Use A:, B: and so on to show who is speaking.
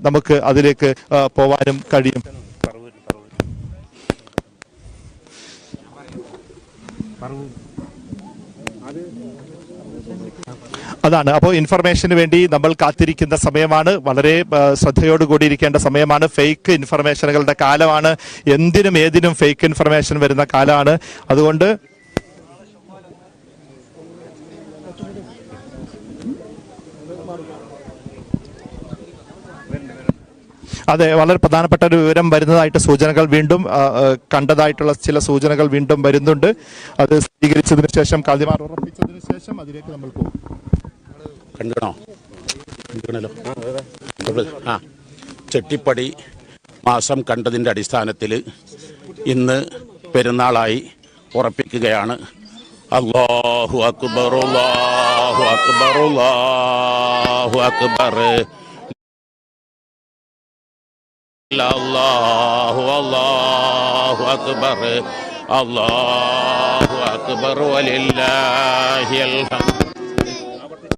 A: നമുക്ക് അതിലേക്ക് പോവാനും കഴിയും. അതാണ്. അപ്പോൾ ഇൻഫർമേഷന് വേണ്ടി നമ്മൾ കാത്തിരിക്കുന്ന സമയമാണ്. വളരെ ശ്രദ്ധയോടുകൂടി ഇരിക്കേണ്ട സമയമാണ്. ഫേക്ക് ഇൻഫർമേഷനുകളുടെ കാലമാണ്. എന്തിനും ഏതിനും ഫേക്ക് ഇൻഫർമേഷൻ വരുന്ന കാലമാണ്. അതുകൊണ്ട് അതെ, വളരെ പ്രധാനപ്പെട്ട ഒരു വിവരം വരുന്നതായിട്ട് സൂചനകൾ വീണ്ടും കണ്ടതായിട്ടുള്ള ചില സൂചനകൾ വീണ്ടും വരുന്നുണ്ട്. അത് സ്ഥിരീകരിച്ചതിന് ശേഷം കാദിമാർ ഉറപ്പിച്ചതിന് ശേഷം അതിലേക്ക് നമ്മൾ പോകും.
B: ചെട്ടിപ്പടി മാസം കണ്ടതിൻ്റെ അടിസ്ഥാനത്തിൽ ഇന്ന് പെരുന്നാളായി ഉറപ്പിക്കുകയാണ്. അല്ലാഹു അക്ബർ, അല്ലാഹു അക്ബർ, അല്ലാഹു അക്ബർ, അല്ലാഹു അല്ലാഹു അക്ബർ, അല്ലാഹു അക്ബർ വലില്ലാഹിൽ ഹംദ്.